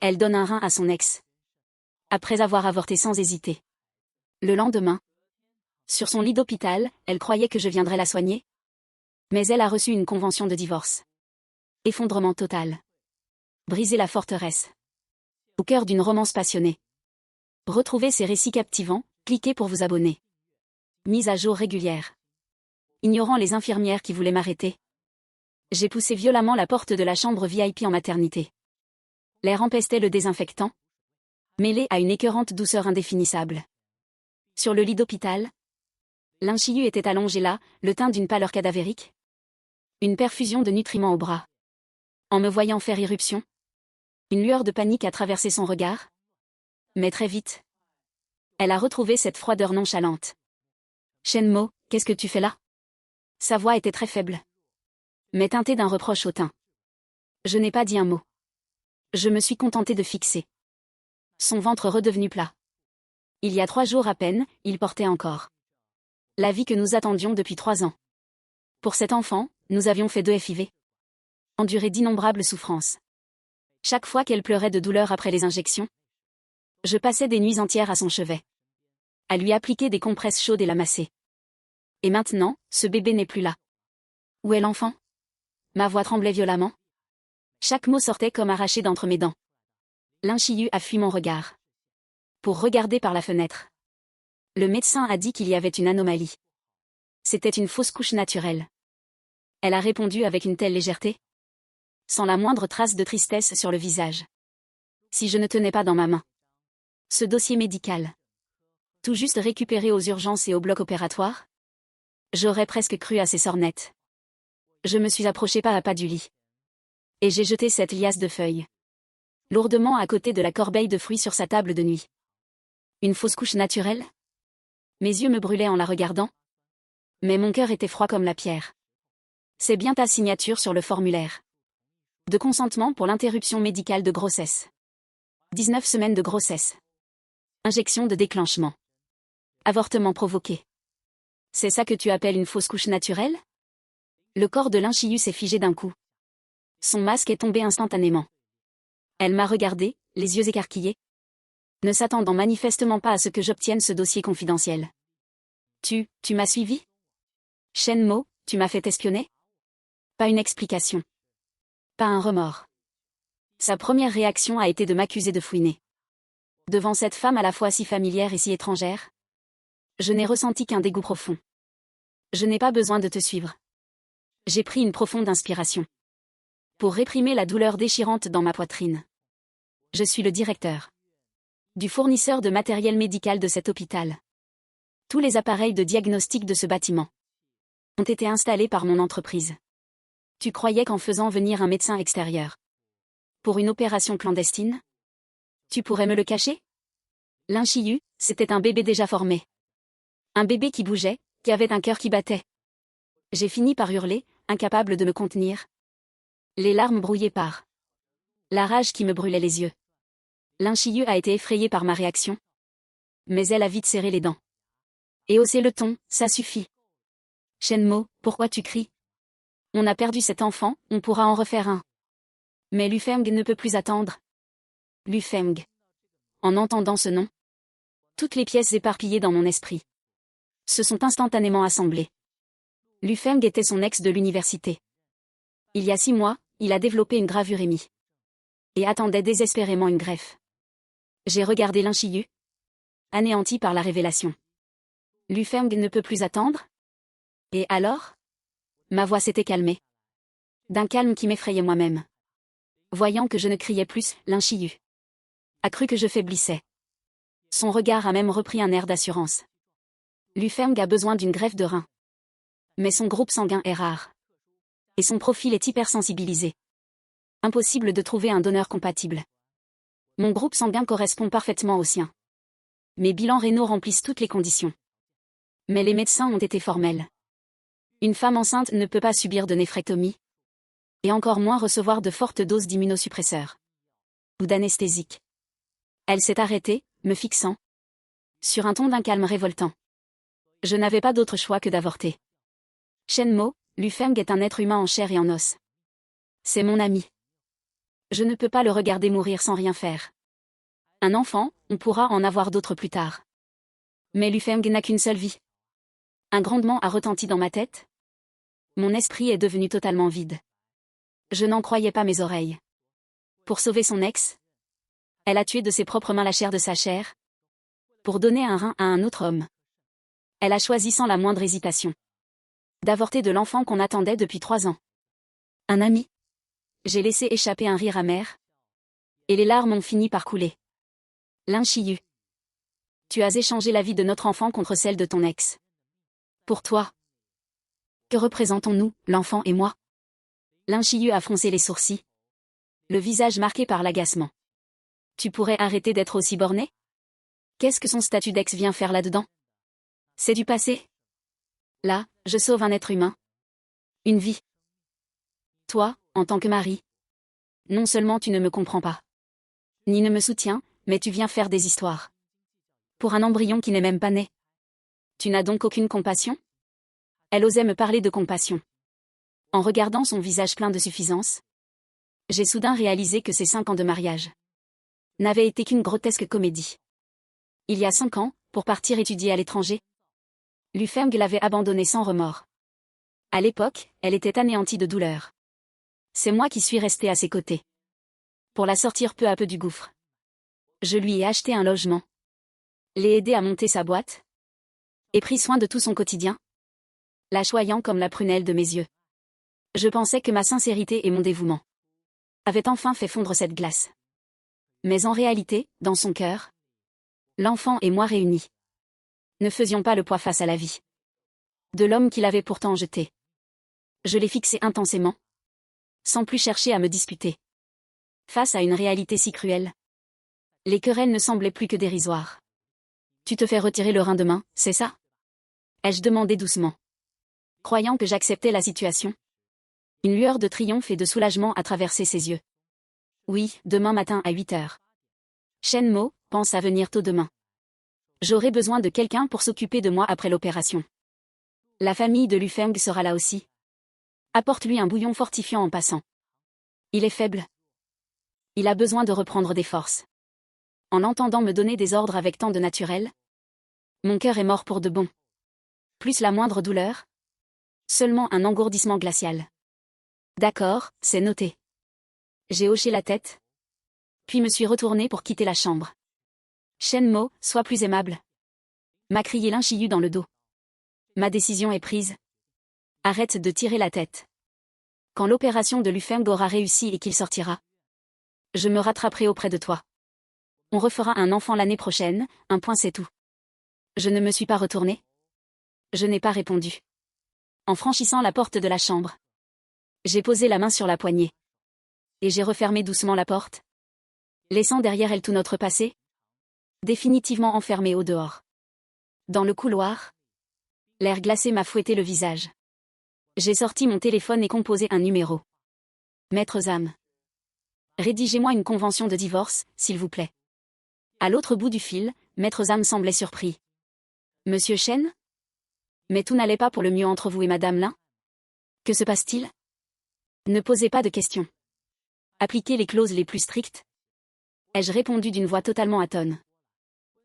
Elle donne un rein à son ex. Après avoir avorté sans hésiter. Le lendemain, sur son lit d'hôpital, elle croyait que je viendrais la soigner. Mais elle a reçu une convention de divorce. Effondrement total. Briser la forteresse. Au cœur d'une romance passionnée. Retrouvez ces récits captivants, cliquez pour vous abonner. Mise à jour régulière. Ignorant les infirmières qui voulaient m'arrêter. J'ai poussé violemment la porte de la chambre VIP en maternité. L'air empestait le désinfectant, mêlé à une écœurante douceur indéfinissable. Sur le lit d'hôpital, Linchiyu était allongé là, le teint d'une pâleur cadavérique. Une perfusion de nutriments au bras. En me voyant faire irruption, une lueur de panique a traversé son regard. Mais très vite, elle a retrouvé cette froideur nonchalante. Shenmo, qu'est-ce que tu fais là? Sa voix était très faible, mais teintée d'un reproche hautain. Je n'ai pas dit un mot. Je me suis contentée de fixer son ventre redevenu plat. Il y a 3 jours à peine, il portait encore la vie que nous attendions depuis 3 ans. Pour cet enfant, nous avions fait 2 FIV. Enduré d'innombrables souffrances. Chaque fois qu'elle pleurait de douleur après les injections, je passais des nuits entières à son chevet. À lui appliquer des compresses chaudes et la masser. Et maintenant, ce bébé n'est plus là. Où est l'enfant? Ma voix tremblait violemment. Chaque mot sortait comme arraché d'entre mes dents. Linchiyu a fui mon regard. Pour regarder par la fenêtre. Le médecin a dit qu'il y avait une anomalie. C'était une fausse couche naturelle. Elle a répondu avec une telle légèreté. Sans la moindre trace de tristesse sur le visage. Si je ne tenais pas dans ma main ce dossier médical, tout juste récupéré aux urgences et au bloc opératoire, j'aurais presque cru à ses sornettes. Je me suis approchée pas à pas du lit. Et j'ai jeté cette liasse de feuilles lourdement à côté de la corbeille de fruits sur sa table de nuit. Une fausse couche naturelle? Mes yeux me brûlaient en la regardant. Mais mon cœur était froid comme la pierre. C'est bien ta signature sur le formulaire de consentement pour l'interruption médicale de grossesse. 19 semaines de grossesse. Injection de déclenchement. Avortement provoqué. C'est ça que tu appelles une fausse couche naturelle? Le corps de Linchiyu s'est figé d'un coup. Son masque est tombé instantanément. Elle m'a regardé, les yeux écarquillés, ne s'attendant manifestement pas à ce que j'obtienne ce dossier confidentiel. Tu m'as suivi? Shenmo, tu m'as fait espionner? Pas une explication. Pas un remords. Sa première réaction a été de m'accuser de fouiner. Devant cette femme à la fois si familière et si étrangère, je n'ai ressenti qu'un dégoût profond. Je n'ai pas besoin de te suivre. J'ai pris une profonde inspiration. Pour réprimer la douleur déchirante dans ma poitrine. Je suis le directeur du fournisseur de matériel médical de cet hôpital. Tous les appareils de diagnostic de ce bâtiment ont été installés par mon entreprise. Tu croyais qu'en faisant venir un médecin extérieur pour une opération clandestine, tu pourrais me le cacher? Linchiyu, c'était un bébé déjà formé. Un bébé qui bougeait, qui avait un cœur qui battait. J'ai fini par hurler, incapable de me contenir. Les larmes brouillées par la rage qui me brûlait les yeux. Linchiyu a été effrayée par ma réaction. Mais elle a vite serré les dents. Et haussé le ton, ça suffit. Shenmo, pourquoi tu cries? On a perdu cet enfant, on pourra en refaire un. Mais Lu Feng ne peut plus attendre. Lu Feng. En entendant ce nom, toutes les pièces éparpillées dans mon esprit se sont instantanément assemblées. Lu Feng était son ex de l'université. Il y a 6 mois, il a développé une gravurémie. Et attendait désespérément une greffe. J'ai regardé Linchiyu, anéanti par la révélation. Lu Feng ne peut plus attendre? Et alors? Ma voix s'était calmée. D'un calme qui m'effrayait moi-même. Voyant que je ne criais plus, Linchiyu a cru que je faiblissais. Son regard a même repris un air d'assurance. Lu Feng a besoin d'une greffe de rein. Mais son groupe sanguin est rare. Et son profil est hypersensibilisé. Impossible de trouver un donneur compatible. Mon groupe sanguin correspond parfaitement au sien. Mes bilans rénaux remplissent toutes les conditions. Mais les médecins ont été formels. Une femme enceinte ne peut pas subir de néphrectomie. Et encore moins recevoir de fortes doses d'immunosuppresseurs. Ou d'anesthésiques. Elle s'est arrêtée, me fixant. Sur un ton d'un calme révoltant. Je n'avais pas d'autre choix que d'avorter. Shenmo, Lu Feng est un être humain en chair et en os. C'est mon ami. Je ne peux pas le regarder mourir sans rien faire. Un enfant, on pourra en avoir d'autres plus tard. Mais Lu Feng n'a qu'une seule vie. Un grondement a retenti dans ma tête. Mon esprit est devenu totalement vide. Je n'en croyais pas mes oreilles. Pour sauver son ex, elle a tué de ses propres mains la chair de sa chair. Pour donner un rein à un autre homme. Elle a choisi sans la moindre hésitation d'avorter de l'enfant qu'on attendait depuis 3 ans. Un ami. J'ai laissé échapper un rire amer. Et les larmes ont fini par couler. Lin Shiyu. Tu as échangé la vie de notre enfant contre celle de ton ex. Pour toi. Que représentons-nous, l'enfant et moi? Lin Shiyu a froncé les sourcils. Le visage marqué par l'agacement. Tu pourrais arrêter d'être aussi borné? Qu'est-ce que son statut d'ex vient faire là-dedans? C'est du passé. Là, je sauve un être humain. Une vie. Toi, en tant que mari. Non seulement tu ne me comprends pas. Ni ne me soutiens, mais tu viens faire des histoires. Pour un embryon qui n'est même pas né. Tu n'as donc aucune compassion? Elle osait me parler de compassion. En regardant son visage plein de suffisance, j'ai soudain réalisé que ces 5 ans de mariage n'avaient été qu'une grotesque comédie. Il y a 5 ans, pour partir étudier à l'étranger, Lu Feng l'avait abandonnée sans remords. À l'époque, elle était anéantie de douleur. C'est moi qui suis restée à ses côtés. Pour la sortir peu à peu du gouffre. Je lui ai acheté un logement. L'ai aidé à monter sa boîte. Et pris soin de tout son quotidien. La choyant comme la prunelle de mes yeux. Je pensais que ma sincérité et mon dévouement avaient enfin fait fondre cette glace. Mais en réalité, dans son cœur, l'enfant et moi réunis ne faisions pas le poids face à la vie de l'homme qu'il avait pourtant jeté. Je l'ai fixé intensément, sans plus chercher à me disputer. Face à une réalité si cruelle, les querelles ne semblaient plus que dérisoires. Tu te fais retirer le rein demain, c'est ça? Ai-je demandé doucement, croyant que j'acceptais la situation. Une lueur de triomphe et de soulagement a traversé ses yeux. Oui, demain matin à 8 heures. Shen Mo pense à venir tôt demain. J'aurai besoin de quelqu'un pour s'occuper de moi après l'opération. La famille de Lu Feng sera là aussi. Apporte-lui un bouillon fortifiant en passant. Il est faible. Il a besoin de reprendre des forces. En l'entendant me donner des ordres avec tant de naturel, mon cœur est mort pour de bon. Plus la moindre douleur. Seulement un engourdissement glacial. D'accord, c'est noté. J'ai hoché la tête. Puis me suis retournée pour quitter la chambre. Shen Mo, sois plus aimable. M'a crié Lin Shiyu dans le dos. Ma décision est prise. Arrête de tirer la tête. Quand l'opération de Lu Feng aura réussi et qu'il sortira, je me rattraperai auprès de toi. On refera un enfant l'année prochaine, un point c'est tout. Je ne me suis pas retournée. Je n'ai pas répondu. En franchissant la porte de la chambre, j'ai posé la main sur la poignée. Et j'ai refermé doucement la porte, laissant derrière elle tout notre passé, définitivement enfermé au dehors. Dans le couloir, l'air glacé m'a fouetté le visage. J'ai sorti mon téléphone et composé un numéro. Maître Zham. Rédigez-moi une convention de divorce, s'il vous plaît. À l'autre bout du fil, Maître Zham semblait surpris. Monsieur Shen? Mais tout n'allait pas pour le mieux entre vous et Madame Lin? Que se passe-t-il? Ne posez pas de questions. Appliquez les clauses les plus strictes. Ai-je répondu d'une voix totalement atone.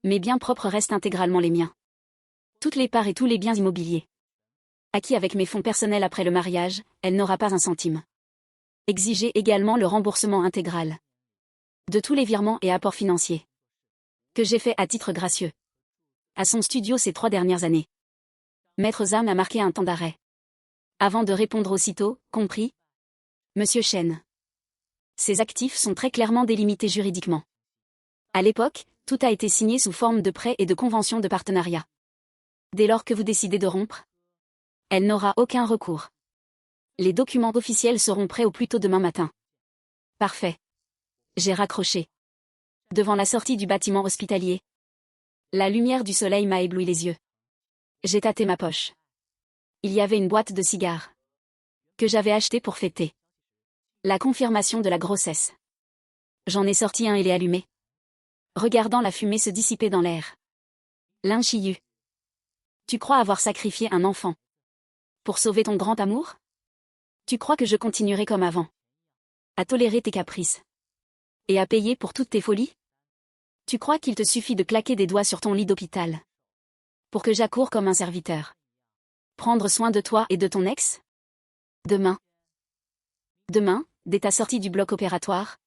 Mes biens propres restent intégralement les miens. Toutes les parts et tous les biens immobiliers. Acquis avec mes fonds personnels après le mariage, elle n'aura pas un centime. Exigez également le remboursement intégral de tous les virements et apports financiers que j'ai faits à titre gracieux à son studio ces 3 dernières années. Maître Zham a marqué un temps d'arrêt. Avant de répondre aussitôt, compris. Monsieur Shen. Ces actifs sont très clairement délimités juridiquement. À l'époque, tout a été signé sous forme de prêt et de convention de partenariat. Dès lors que vous décidez de rompre, elle n'aura aucun recours. Les documents officiels seront prêts au plus tôt demain matin. Parfait. J'ai raccroché. Devant la sortie du bâtiment hospitalier, la lumière du soleil m'a ébloui les yeux. J'ai tâté ma poche. Il y avait une boîte de cigares que j'avais achetée pour fêter la confirmation de la grossesse. J'en ai sorti un et l'ai allumé, regardant la fumée se dissiper dans l'air. Lin Shiyu. Tu crois avoir sacrifié un enfant pour sauver ton grand amour? Tu crois que je continuerai comme avant à tolérer tes caprices Et à payer pour toutes tes folies? Tu crois qu'il te suffit de claquer des doigts sur ton lit d'hôpital pour que j'accoure comme un serviteur? Prendre soin de toi et de ton ex? Demain, dès ta sortie du bloc opératoire,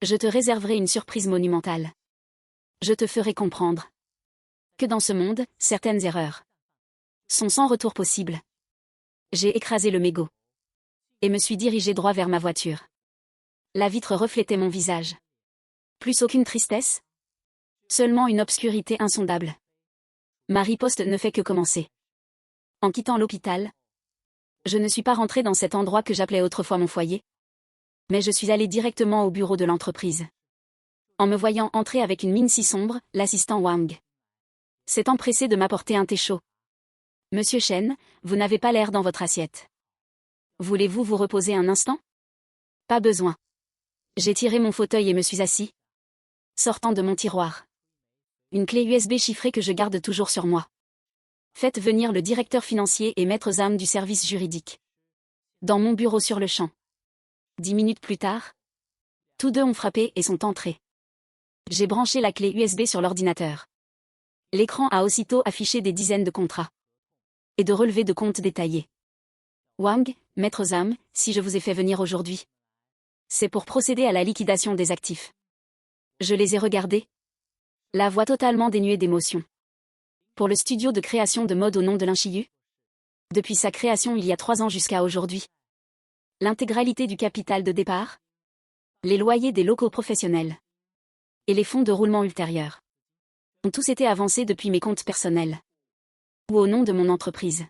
je te réserverai une surprise monumentale. Je te ferai comprendre que dans ce monde, certaines erreurs sont sans retour possible. J'ai écrasé le mégot et me suis dirigé droit vers ma voiture. La vitre reflétait mon visage. Plus aucune tristesse, seulement une obscurité insondable. Ma riposte ne fait que commencer. En quittant l'hôpital, je ne suis pas rentré dans cet endroit que j'appelais autrefois mon foyer, mais je suis allé directement au bureau de l'entreprise. En me voyant entrer avec une mine si sombre, l'assistant Wang s'est empressé de m'apporter un thé chaud. Monsieur Chen, vous n'avez pas l'air dans votre assiette. Voulez-vous vous reposer un instant? Pas besoin. J'ai tiré mon fauteuil et me suis assis, sortant de mon tiroir une clé USB chiffrée que je garde toujours sur moi. Faites venir le directeur financier et maître Zhang du service juridique dans mon bureau sur le champ. 10 minutes plus tard, tous deux ont frappé et sont entrés. J'ai branché la clé USB sur l'ordinateur. L'écran a aussitôt affiché des dizaines de contrats et de relevés de comptes détaillés. Wang, maître Zhang, si je vous ai fait venir aujourd'hui, c'est pour procéder à la liquidation des actifs. Je les ai regardés, la voix totalement dénuée d'émotion. Pour le studio de création de mode au nom de l'Inchiyu, depuis sa création il y a 3 ans jusqu'à aujourd'hui, l'intégralité du capital de départ, les loyers des locaux professionnels et les fonds de roulement ultérieurs ont tous été avancés depuis mes comptes personnels ou au nom de mon entreprise.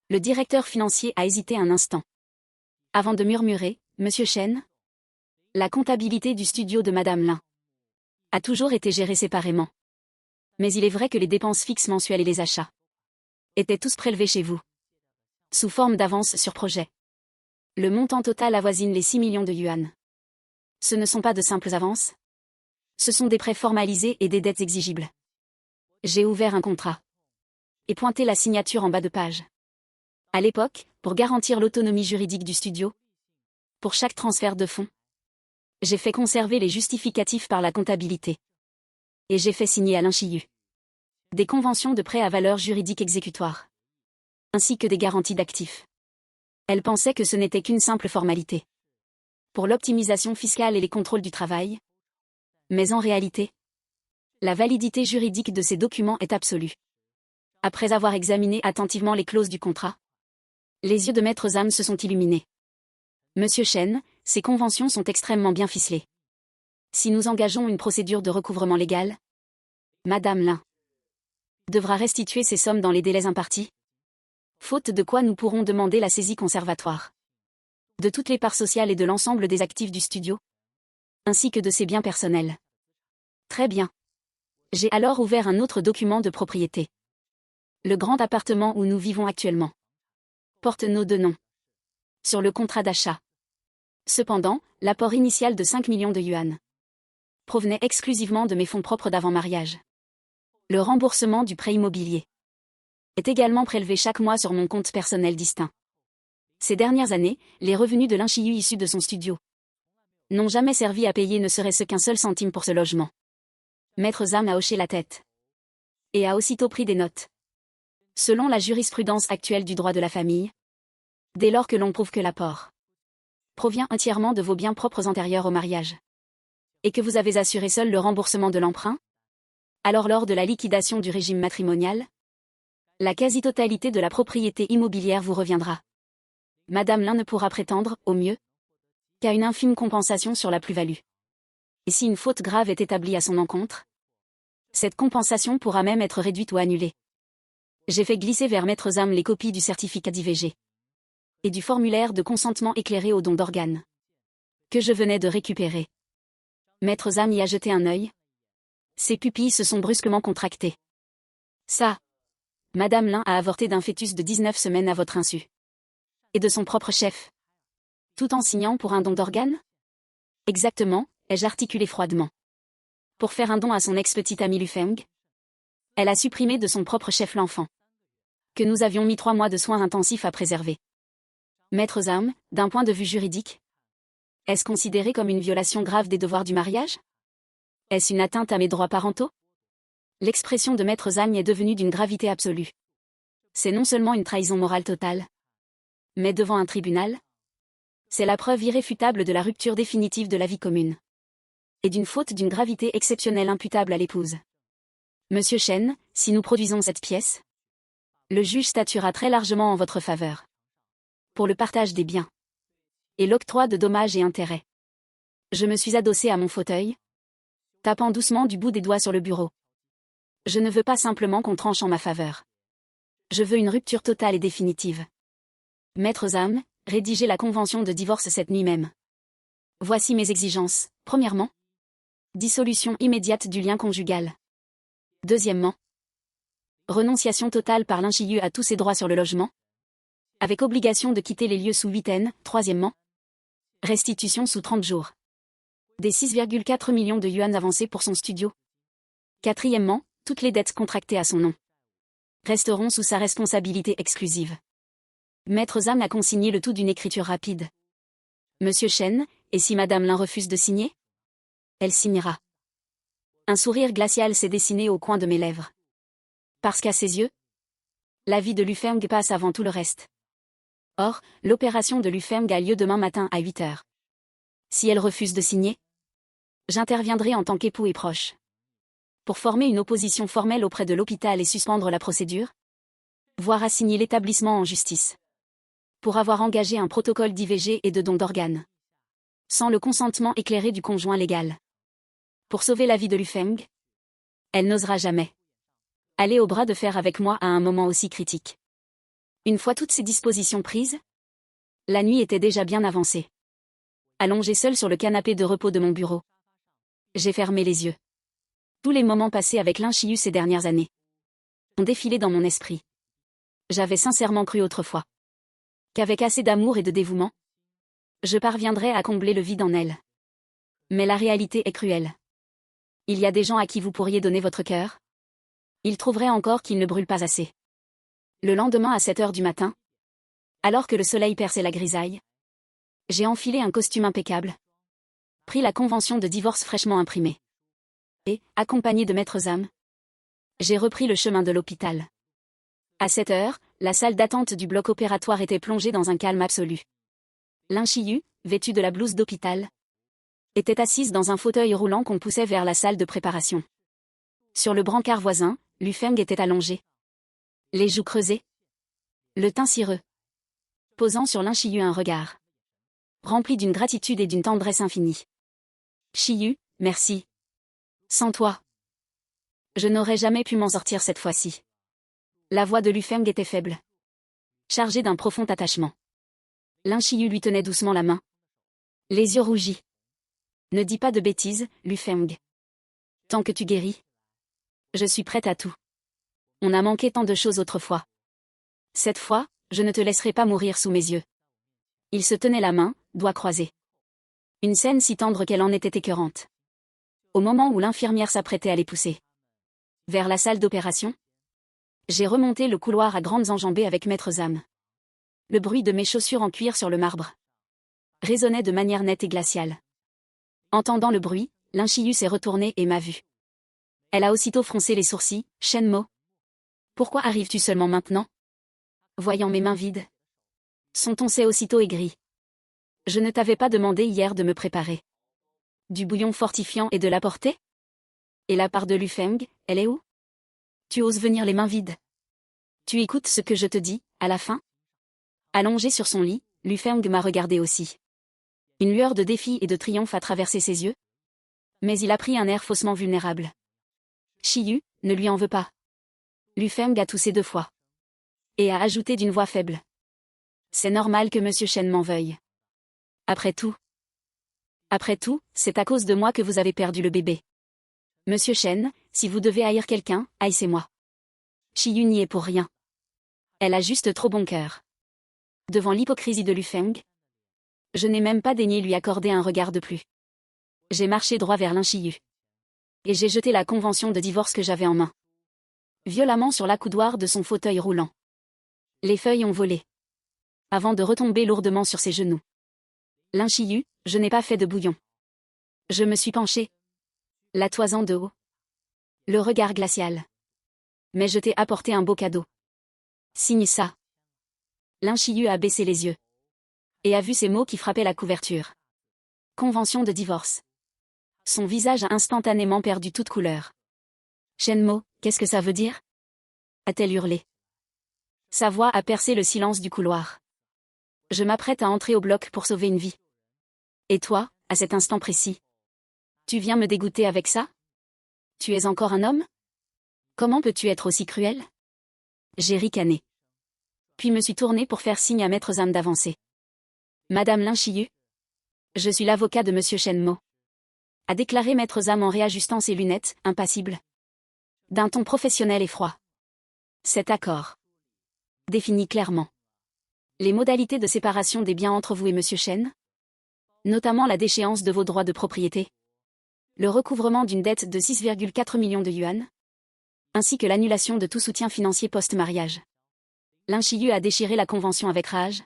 Le directeur financier a hésité un instant avant de murmurer, Monsieur Chen, la comptabilité du studio de Madame Lin a toujours été gérée séparément. Mais il est vrai que les dépenses fixes mensuelles et les achats étaient tous prélevés chez vous, sous forme d'avance sur projet. Le montant total avoisine les 6 millions de yuan. Ce ne sont pas de simples avances. Ce sont des prêts formalisés et des dettes exigibles. J'ai ouvert un contrat et pointé la signature en bas de page. À l'époque, pour garantir l'autonomie juridique du studio, pour chaque transfert de fonds, j'ai fait conserver les justificatifs par la comptabilité. Et j'ai fait signer à l'Inchiyu des conventions de prêt à valeur juridique exécutoire, ainsi que des garanties d'actifs. Elle pensait que ce n'était qu'une simple formalité pour l'optimisation fiscale et les contrôles du travail. Mais en réalité, la validité juridique de ces documents est absolue. Après avoir examiné attentivement les clauses du contrat, les yeux de maître Zhang se sont illuminés. Monsieur Chen, ces conventions sont extrêmement bien ficelées. Si nous engageons une procédure de recouvrement légal, Madame Lin devra restituer ces sommes dans les délais impartis, faute de quoi nous pourrons demander la saisie conservatoire de toutes les parts sociales et de l'ensemble des actifs du studio, ainsi que de ses biens personnels. Très bien. J'ai alors ouvert un autre document de propriété. Le grand appartement où nous vivons actuellement porte nos deux noms sur le contrat d'achat. Cependant, l'apport initial de 5 millions de yuan provenait exclusivement de mes fonds propres d'avant-mariage. Le remboursement du prêt immobilier est également prélevé chaque mois sur mon compte personnel distinct. Ces dernières années, les revenus de l'Inchiyu issus de son studio n'ont jamais servi à payer ne serait-ce qu'un seul centime pour ce logement. Maître Zhang a hoché la tête et a aussitôt pris des notes. Selon la jurisprudence actuelle du droit de la famille, dès lors que l'on prouve que l'apport provient entièrement de vos biens propres antérieurs au mariage, et que vous avez assuré seul le remboursement de l'emprunt, alors lors de la liquidation du régime matrimonial, la quasi-totalité de la propriété immobilière vous reviendra. Madame Lin ne pourra prétendre, au mieux, qu'à une infime compensation sur la plus-value. Et si une faute grave est établie à son encontre, cette compensation pourra même être réduite ou annulée. J'ai fait glisser vers Maître Zhang les copies du certificat d'IVG et du formulaire de consentement éclairé au don d'organes que je venais de récupérer. Maître Zhang y a jeté un œil. Ses pupilles se sont brusquement contractées. Ça, Madame Lin a avorté d'un fœtus de 19 semaines à votre insu. Et de son propre chef. Tout en signant pour un don d'organes? Exactement, ai-je articulé froidement. Pour faire un don à son ex-petite amie Lu Feng, elle a supprimé de son propre chef l'enfant que nous avions mis 3 mois de soins intensifs à préserver. Maître Zhang, d'un point de vue juridique, Est-ce considéré comme une violation grave des devoirs du mariage? Est-ce une atteinte à mes droits parentaux? L'expression de Maître Zhang est devenue d'une gravité absolue. C'est non seulement une trahison morale totale, mais devant un tribunal, c'est la preuve irréfutable de la rupture définitive de la vie commune. Et d'une faute d'une gravité exceptionnelle imputable à l'épouse. Monsieur Chen, si nous produisons cette pièce, le juge statuera très largement en votre faveur. Pour le partage des biens. Et l'octroi de dommages et intérêts. Je me suis adossé à mon fauteuil, tapant doucement du bout des doigts sur le bureau. Je ne veux pas simplement qu'on tranche en ma faveur. Je veux une rupture totale et définitive. Maître Zhang, rédigez la convention de divorce cette nuit même. Voici mes exigences. Premièrement, dissolution immédiate du lien conjugal. Deuxièmement, renonciation totale par Lin Shiyu à tous ses droits sur le logement, avec obligation de quitter les lieux sous 8 ans. Troisièmement, restitution sous 30 jours. Des 6,4 millions de yuan avancés pour son studio. Quatrièmement, toutes les dettes contractées à son nom resteront sous sa responsabilité exclusive. Maître Zhang a consigné le tout d'une écriture rapide. Monsieur Chen, et si Madame Lin refuse de signer? Elle signera. Un sourire glacial s'est dessiné au coin de mes lèvres. Parce qu'à ses yeux, la vie de Lu Feng passe avant tout le reste. Or, l'opération de Lu Feng a lieu demain matin à 8 heures. Si elle refuse de signer, j'interviendrai en tant qu'époux et proche. Pour former une opposition formelle auprès de l'hôpital et suspendre la procédure, voire assigner l'établissement en justice. Pour avoir engagé un protocole d'IVG et de don d'organes. Sans le consentement éclairé du conjoint légal. Pour sauver la vie de Lu Feng, elle n'osera jamais aller au bras de fer avec moi à un moment aussi critique. Une fois toutes ces dispositions prises, la nuit était déjà bien avancée. Allongé seul sur le canapé de repos de mon bureau, j'ai fermé les yeux. Tous les moments passés avec Lin Shiyu ces dernières années ont défilé dans mon esprit. J'avais sincèrement cru autrefois qu'avec assez d'amour et de dévouement, je parviendrais à combler le vide en elle. Mais la réalité est cruelle. Il y a des gens à qui vous pourriez donner votre cœur. Ils trouveraient encore qu'ils ne brûlent pas assez. Le lendemain à 7 heures du matin, alors que le soleil perçait la grisaille, j'ai enfilé un costume impeccable, pris la convention de divorce fraîchement imprimée. Et, accompagné de Maître Zhang, j'ai repris le chemin de l'hôpital. À 7 heures, la salle d'attente du bloc opératoire était plongée dans un calme absolu. Lin Shiyu, vêtue de la blouse d'hôpital, était assise dans un fauteuil roulant qu'on poussait vers la salle de préparation. Sur le brancard voisin, Lu Feng était allongé, les joues creusées, le teint cireux, posant sur Lin Shiyu un regard rempli d'une gratitude et d'une tendresse infinie. Shiyu, merci. Sans toi, je n'aurais jamais pu m'en sortir cette fois-ci. La voix de Lu Feng était faible, chargée d'un profond attachement. Lin Shiyu lui tenait doucement la main, les yeux rougis. Ne dis pas de bêtises, Lu Feng. Tant que tu guéris, je suis prête à tout. On a manqué tant de choses autrefois. Cette fois, je ne te laisserai pas mourir sous mes yeux. Il se tenait la main, doigts croisés. Une scène si tendre qu'elle en était écœurante. Au moment où l'infirmière s'apprêtait à les pousser vers la salle d'opération, j'ai remonté le couloir à grandes enjambées avec Maître Zhang. Le bruit de mes chaussures en cuir sur le marbre résonnait de manière nette et glaciale. Entendant le bruit, Lin Shiyu s'est retournée et m'a vue. Elle a aussitôt froncé les sourcils. Shen Mo. Pourquoi arrives-tu seulement maintenant? Voyant mes mains vides, son ton s'est aussitôt aigri. Je ne t'avais pas demandé hier de me préparer du bouillon fortifiant et de l'apporter? Et la part de Lu Feng, elle est où? Tu oses venir les mains vides. Tu écoutes ce que je te dis, à la fin? Allongé sur son lit, Lu Feng m'a regardé aussi. Une lueur de défi et de triomphe a traversé ses yeux. Mais il a pris un air faussement vulnérable. Shiyu, ne lui en veux pas. Lu Feng a toussé 2 fois. Et a ajouté d'une voix faible. C'est normal que Monsieur Chen m'en veuille. Après tout, c'est à cause de moi que vous avez perdu le bébé. Monsieur Chen, si vous devez haïr quelqu'un, haïssez-moi. Shiyu n'y est pour rien. Elle a juste trop bon cœur. Devant l'hypocrisie de Lu Feng, je n'ai même pas daigné lui accorder un regard de plus. J'ai marché droit vers Lin Shiyu. Et j'ai jeté la convention de divorce que j'avais en main violemment sur l'accoudoir de son fauteuil roulant. Les feuilles ont volé, avant de retomber lourdement sur ses genoux. Lin Shiyu, Je n'ai pas fait de bouillon. Je me suis penchée, la toisant de haut. Le regard glacial. Mais je t'ai apporté un beau cadeau. Signe ça. Lin Shiyu a baissé les yeux. Et a vu ces mots qui frappaient la couverture. Convention de divorce. Son visage a instantanément perdu toute couleur. Shenmo, qu'est-ce que ça veut dire? A-t-elle hurlé. Sa voix a percé le silence du couloir. Je m'apprête à entrer au bloc pour sauver une vie. Et toi, à cet instant précis? Tu viens me dégoûter avec ça? Tu es encore un homme? Comment peux-tu être aussi cruel? J'ai ricané. Puis me suis tournée pour faire signe à Maître Zam d'avancer. Madame Lin Shiyu? Je suis l'avocat de Monsieur Shenmo. A déclaré Maître Zam en réajustant ses lunettes, impassible. D'un ton professionnel et froid. Cet accord définit clairement les modalités de séparation des biens entre vous et Monsieur Shen, notamment la déchéance de vos droits de propriété, le recouvrement d'une dette de 6,4 millions de yuan, ainsi que l'annulation de tout soutien financier post-mariage. Lin Shiyu a déchiré la convention avec rage,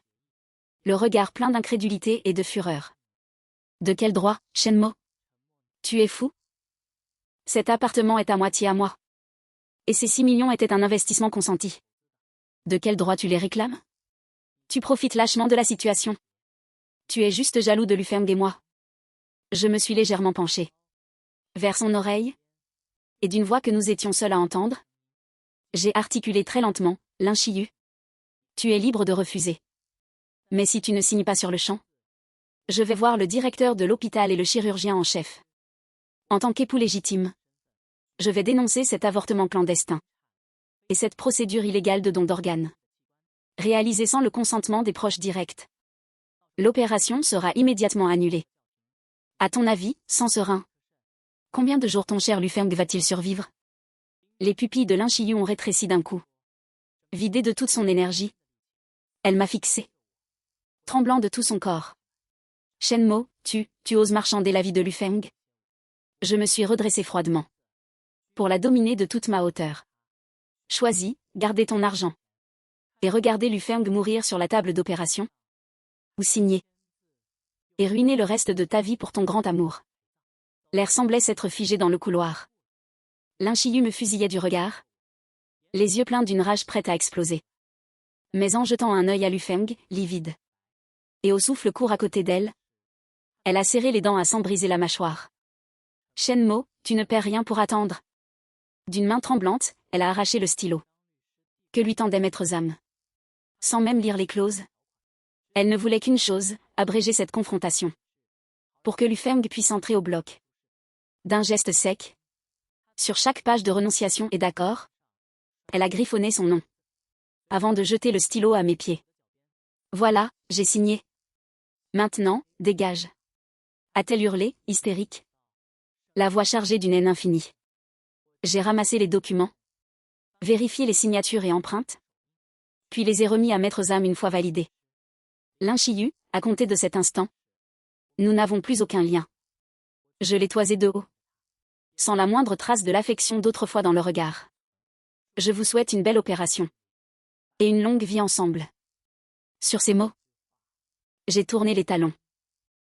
le regard plein d'incrédulité et de fureur. De quel droit, Shenmo? Tu es fou? Cet appartement est à moitié à moi. Et ces 6 millions étaient un investissement consenti. De quel droit tu les réclames? Tu profites lâchement de la situation. Tu es juste jaloux de Lu Feng et moi. Je me suis légèrement penchée vers son oreille, et d'une voix que nous étions seuls à entendre, j'ai articulé très lentement, Lin Shiyu. Tu es libre de refuser. Mais si tu ne signes pas sur le champ, je vais voir le directeur de l'hôpital et le chirurgien en chef. En tant qu'époux légitime, je vais dénoncer cet avortement clandestin. Et cette procédure illégale de don d'organes. Réalisée sans le consentement des proches directs. L'opération sera immédiatement annulée. À ton avis, sans serein, combien de jours ton cher Lu Feng va-t-il survivre? Les pupilles de Lin Shiyu ont rétréci d'un coup. Vidée de toute son énergie, elle m'a fixé. Tremblant de tout son corps. Shenmo, tu oses marchander la vie de Lu Feng? Je me suis redressée froidement. Pour la dominer de toute ma hauteur. Choisis, gardez ton argent. Et regardez Lu Feng mourir sur la table d'opération. Ou signer. Et ruiner le reste de ta vie pour ton grand amour. L'air semblait s'être figé dans le couloir. Lin Shiyu me fusillait du regard. Les yeux pleins d'une rage prête à exploser. Mais en jetant un œil à Lu Feng, livide. Et au souffle court à côté d'elle. Elle a serré les dents à s'en briser la mâchoire. Shenmo, tu ne perds rien pour attendre. D'une main tremblante, elle a arraché le stylo. Que lui tendait Maître Zam? Sans même lire les clauses. Elle ne voulait qu'une chose, abréger cette confrontation. Pour que Lu Feng puisse entrer au bloc. D'un geste sec. Sur chaque page de renonciation et d'accord, elle a griffonné son nom. Avant de jeter le stylo à mes pieds. Voilà, j'ai signé. Maintenant, dégage. A-t-elle hurlé, hystérique? La voix chargée d'une haine infinie. J'ai ramassé les documents. Vérifié les signatures et empreintes. Puis les ai remis à Maître Zam une fois validés. Lin Shiyu, à compter de cet instant. Nous n'avons plus aucun lien. Je l'ai toisé de haut. Sans la moindre trace de l'affection d'autrefois dans le regard. Je vous souhaite une belle opération. Et une longue vie ensemble. Sur ces mots, j'ai tourné les talons.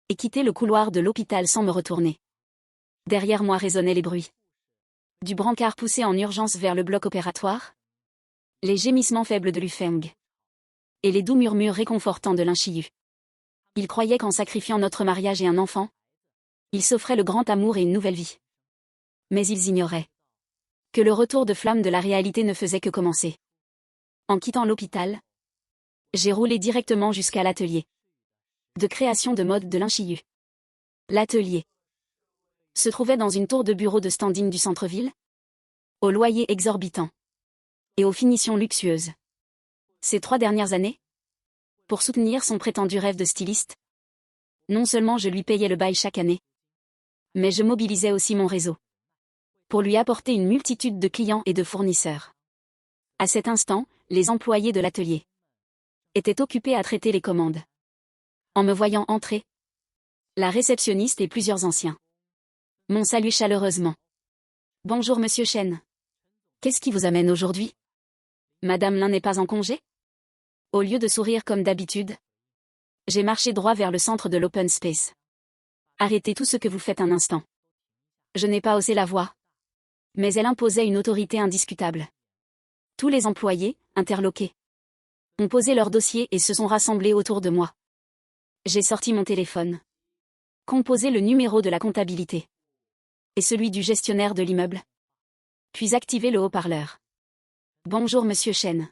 Et quitté le couloir de l'hôpital sans me retourner. Derrière moi résonnaient les bruits. Du brancard poussé en urgence vers le bloc opératoire. Les gémissements faibles de Lu Feng. Et les doux murmures réconfortants de Lin Shiyu. Il croyait qu'en sacrifiant notre mariage et un enfant, il s'offrait le grand amour et une nouvelle vie. Mais ils ignoraient que le retour de flamme de la réalité ne faisait que commencer. En quittant l'hôpital, j'ai roulé directement jusqu'à l'atelier de création de mode de Lin Shiyu. L'atelier se trouvait dans une tour de bureau de standing du centre-ville, au loyer exorbitant et aux finitions luxueuses. Ces 3 dernières années, pour soutenir son prétendu rêve de styliste, non seulement je lui payais le bail chaque année, mais je mobilisais aussi mon réseau pour lui apporter une multitude de clients et de fournisseurs. À cet instant, les employés de l'atelier étaient occupés à traiter les commandes. En me voyant entrer, la réceptionniste et plusieurs anciens m'ont salué chaleureusement. Bonjour Monsieur Shen. Qu'est-ce qui vous amène aujourd'hui? Madame Lin n'est pas en congé? Au lieu de sourire comme d'habitude, j'ai marché droit vers le centre de l'open space. Arrêtez tout ce que vous faites un instant. Je n'ai pas haussé la voix. Mais elle imposait une autorité indiscutable. Tous les employés, interloqués, ont posé leur dossier et se sont rassemblés autour de moi. J'ai sorti mon téléphone. Composé le numéro de la comptabilité. Et celui du gestionnaire de l'immeuble. Puis activé le haut-parleur. Bonjour monsieur Chen.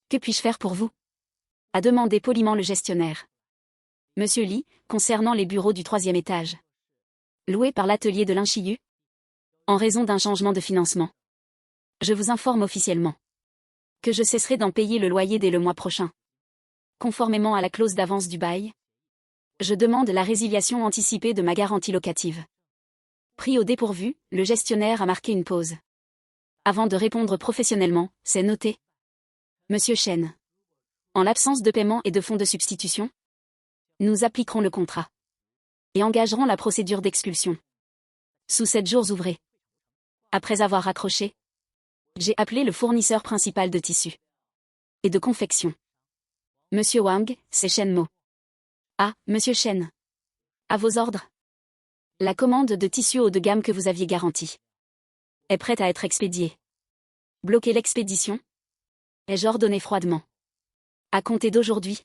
Que puis-je faire pour vous? A demandé poliment le gestionnaire. Monsieur Li, concernant les bureaux du 3e étage. Loués par l'atelier de Linchiyu. En raison d'un changement de financement. Je vous informe officiellement. Que je cesserai d'en payer le loyer dès le mois prochain. Conformément à la clause d'avance du bail. Je demande la résiliation anticipée de ma garantie locative. Pris au dépourvu, le gestionnaire a marqué une pause. Avant de répondre professionnellement, c'est noté. Monsieur Chen. En l'absence de paiement et de fonds de substitution, nous appliquerons le contrat. Et engagerons la procédure d'expulsion. Sous 7 jours ouvrés. Après avoir raccroché, j'ai appelé le fournisseur principal de tissus. Et de confection. Monsieur Wang, c'est Shen Mo. Ah, monsieur Chen. À vos ordres. La commande de tissu haut de gamme que vous aviez garantie est prête à être expédiée. Bloquez l'expédition. Ai-je ordonné froidement. À compter d'aujourd'hui.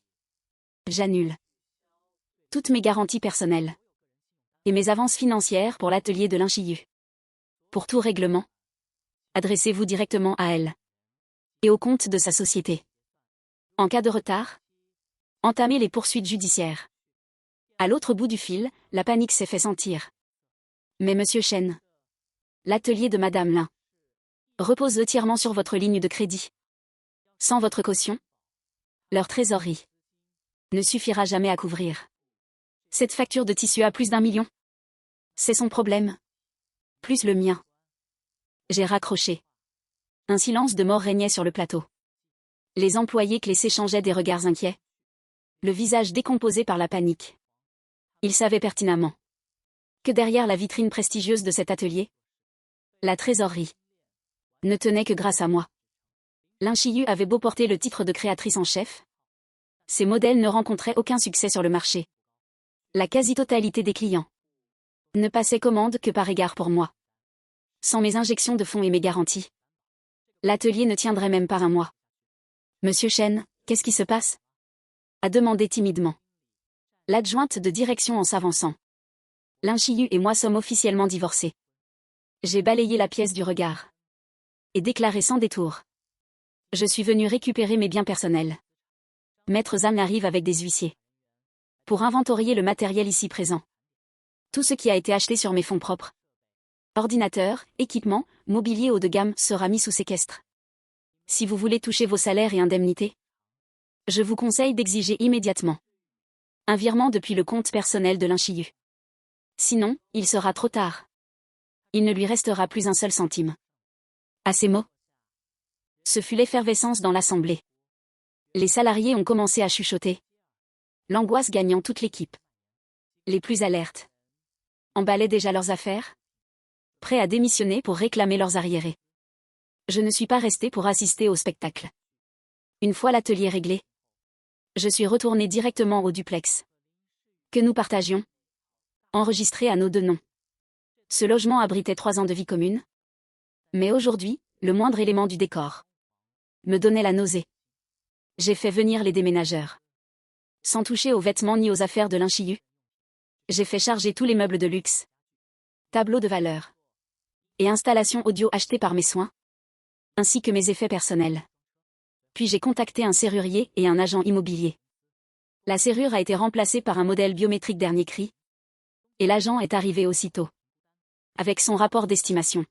J'annule toutes mes garanties personnelles. Et mes avances financières pour l'atelier de Linchiyu. Pour tout règlement, adressez-vous directement à elle. Et au compte de sa société. En cas de retard, entamez les poursuites judiciaires. À l'autre bout du fil, la panique s'est fait sentir. Mais monsieur Chen, l'atelier de madame Lin repose entièrement sur votre ligne de crédit. Sans votre caution, leur trésorerie ne suffira jamais à couvrir cette facture de tissu à plus d'1 million. C'est son problème. Plus le mien. J'ai raccroché. Un silence de mort régnait sur le plateau. Les employés clés s'échangeaient des regards inquiets. Le visage décomposé par la panique. Ils savaient pertinemment que derrière la vitrine prestigieuse de cet atelier, la trésorerie ne tenait que grâce à moi. Linchiyu avait beau porter le titre de créatrice en chef. Ses modèles ne rencontraient aucun succès sur le marché. La quasi-totalité des clients ne passaient commande que par égard pour moi. Sans mes injections de fonds et mes garanties, l'atelier ne tiendrait même pas un mois. Monsieur Chen, qu'est-ce qui se passe? A demandé timidement l'adjointe de direction en s'avançant. Linchiyu et moi sommes officiellement divorcés. J'ai balayé la pièce du regard. Et déclaré sans détour. Je suis venu récupérer mes biens personnels. Maître Zhang arrive avec des huissiers. Pour inventorier le matériel ici présent. Tout ce qui a été acheté sur mes fonds propres. Ordinateur, équipement, mobilier haut de gamme sera mis sous séquestre. Si vous voulez toucher vos salaires et indemnités, je vous conseille d'exiger immédiatement un virement depuis le compte personnel de Linchiyu. Sinon, il sera trop tard. Il ne lui restera plus un seul centime. À ces mots, ce fut l'effervescence dans l'assemblée. Les salariés ont commencé à chuchoter. L'angoisse gagnant toute l'équipe. Les plus alertes emballaient déjà leurs affaires, prêts à démissionner pour réclamer leurs arriérés. Je ne suis pas resté pour assister au spectacle. Une fois l'atelier réglé, je suis retourné directement au duplex que nous partagions, enregistré à nos 2 noms. Ce logement abritait 3 ans de vie commune. Mais aujourd'hui, le moindre élément du décor me donnait la nausée. J'ai fait venir les déménageurs. Sans toucher aux vêtements ni aux affaires de Linchiyu. J'ai fait charger tous les meubles de luxe, tableaux de valeur et installations audio achetées par mes soins, ainsi que mes effets personnels. Puis j'ai contacté un serrurier et un agent immobilier. La serrure a été remplacée par un modèle biométrique dernier cri. Et l'agent est arrivé aussitôt. Avec son rapport d'estimation.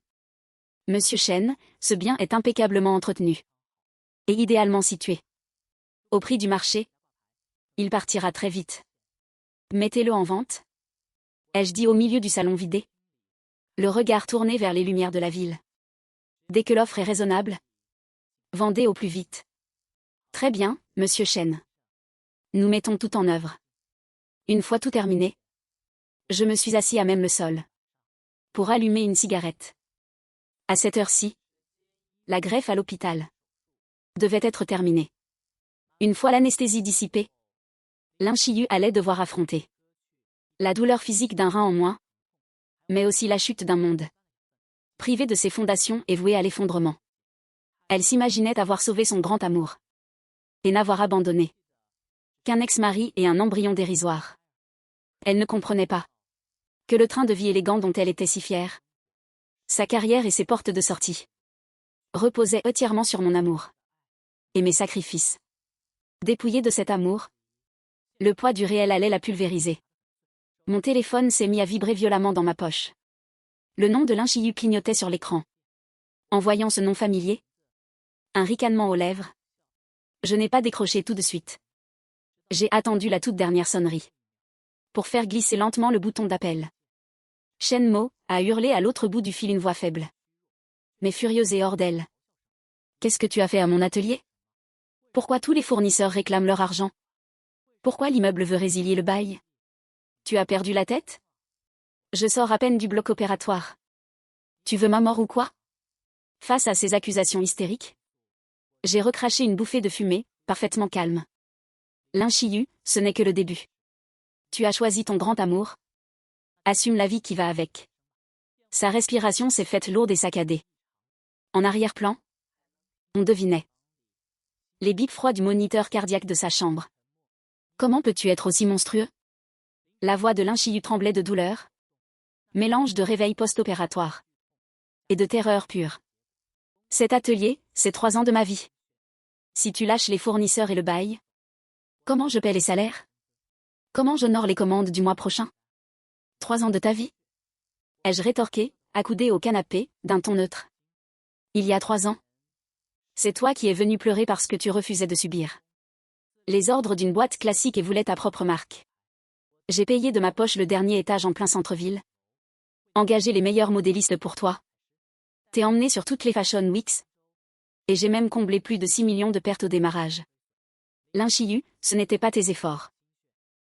Monsieur Chen, ce bien est impeccablement entretenu. Et idéalement situé. Au prix du marché. Il partira très vite. Mettez-le en vente. Ai-je dit au milieu du salon vidé. Le regard tourné vers les lumières de la ville. Dès que l'offre est raisonnable. Vendez au plus vite. Très bien, monsieur Chen. Nous mettons tout en œuvre. Une fois tout terminé, je me suis assis à même le sol. Pour allumer une cigarette. À cette heure-ci, la greffe à l'hôpital devait être terminée. Une fois l'anesthésie dissipée, Linchiyu allait devoir affronter La douleur physique d'un rein en moins, mais aussi la chute d'un monde privé de ses fondations et voué à l'effondrement. Elle s'imaginait avoir sauvé son grand amour et n'avoir abandonné qu'un ex-mari et un embryon dérisoire. Elle ne comprenait pas que le train de vie élégant dont elle était si fière, sa carrière et ses portes de sortie, reposaient entièrement sur mon amour et mes sacrifices. Dépouillée de cet amour, le poids du réel allait la pulvériser. Mon téléphone s'est mis à vibrer violemment dans ma poche. Le nom de Lin Chiyu clignotait sur l'écran. En voyant ce nom familier, un ricanement aux lèvres, je n'ai pas décroché tout de suite. J'ai attendu la toute dernière sonnerie pour faire glisser lentement le bouton d'appel. Shen Mo a hurlé à l'autre bout du fil une voix faible, mais furieuse et hors d'elle. Qu'est-ce que tu as fait à mon atelier? Pourquoi tous les fournisseurs réclament leur argent? Pourquoi l'immeuble veut résilier le bail? Tu as perdu la tête? Je sors à peine du bloc opératoire. Tu veux ma mort ou quoi? Face à ces accusations hystériques, j'ai recraché une bouffée de fumée, parfaitement calme. Lin Chiyu, ce n'est que le début. Tu as choisi ton grand amour. Assume la vie qui va avec. Sa respiration s'est faite lourde et saccadée. En arrière-plan, on devinait les bips froids du moniteur cardiaque de sa chambre. Comment peux-tu être aussi monstrueux? La voix de Lin Chiyu tremblait de douleur. Mélange de réveil post-opératoire et de terreur pure. Cet atelier, c'est 3 ans de ma vie. Si tu lâches les fournisseurs et le bail, comment je paie les salaires? Comment j'honore les commandes du mois prochain? 3 ans de ta vie? Ai-je rétorqué, accoudé au canapé, d'un ton neutre. Il y a 3 ans. C'est toi qui es venu pleurer parce que tu refusais de subir les ordres d'une boîte classique et voulais ta propre marque. J'ai payé de ma poche le dernier étage en plein centre-ville. Engagé les meilleurs modélistes pour toi. T'ai emmené sur toutes les Fashion Weeks. Et j'ai même comblé plus de 6 millions de pertes au démarrage. Lin Chiyu, ce n'était pas tes efforts.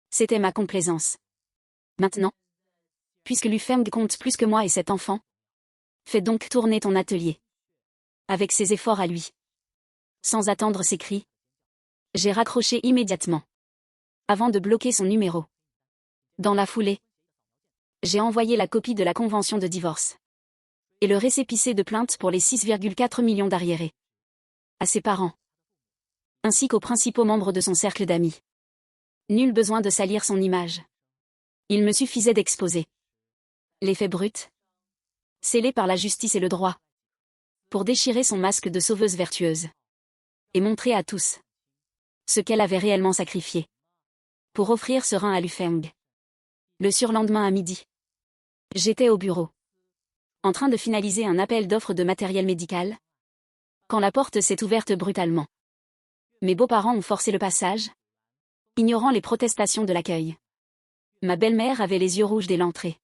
C'était ma complaisance. Maintenant, puisque Lu Feng compte plus que moi et cet enfant, fais donc tourner ton atelier. Avec ses efforts à lui. Sans attendre ses cris, j'ai raccroché immédiatement. Avant de bloquer son numéro. Dans la foulée, j'ai envoyé la copie de la convention de divorce. Et le récépissé de plainte pour les 6,4 millions d'arriérés. À ses parents. Ainsi qu'aux principaux membres de son cercle d'amis. Nul besoin de salir son image. Il me suffisait d'exposer les faits bruts, scellés par la justice et le droit, pour déchirer son masque de sauveuse vertueuse. Et montrer à tous ce qu'elle avait réellement sacrifié. Pour offrir ce rein à Lu Feng. Le surlendemain à midi. J'étais au bureau. En train de finaliser un appel d'offres de matériel médical. Quand la porte s'est ouverte brutalement. Mes beaux-parents ont forcé le passage, ignorant les protestations de l'accueil. Ma belle-mère avait les yeux rouges dès l'entrée.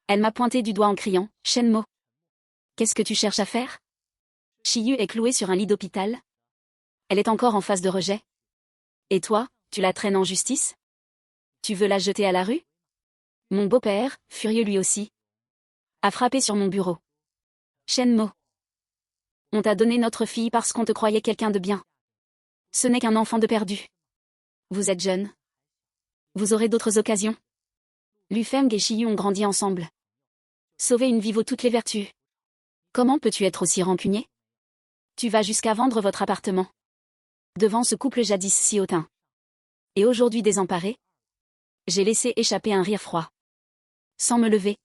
Elle m'a pointé du doigt en criant « Shen Mo. Qu'est-ce que tu cherches à faire? Chiyu est clouée sur un lit d'hôpital. Elle est encore en phase de rejet. Et toi, tu la traînes en justice? Tu veux la jeter à la rue? Mon beau-père, furieux lui aussi, a frappé sur mon bureau. Shen Mo. On t'a donné notre fille parce qu'on te croyait quelqu'un de bien. Ce n'est qu'un enfant de perdu. Vous êtes jeune. Vous aurez d'autres occasions. Lu Feng et Chiyu ont grandi ensemble. Sauver une vie vaut toutes les vertus. Comment peux-tu être aussi rancunier? Tu vas jusqu'à vendre votre appartement. Devant ce couple jadis si hautain. Et aujourd'hui désemparé, j'ai laissé échapper un rire froid. Sans me lever,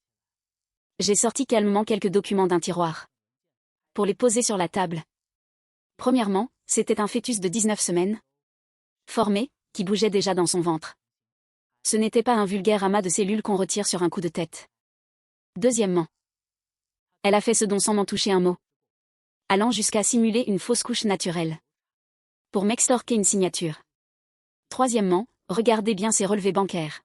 j'ai sorti calmement quelques documents d'un tiroir. Pour les poser sur la table. Premièrement, c'était un fœtus de 19 semaines. Formé, qui bougeait déjà dans son ventre. Ce n'était pas un vulgaire amas de cellules qu'on retire sur un coup de tête. Deuxièmement, elle a fait ce don sans m'en toucher un mot. Allant jusqu'à simuler une fausse couche naturelle. Pour m'extorquer une signature. Troisièmement, regardez bien ses relevés bancaires.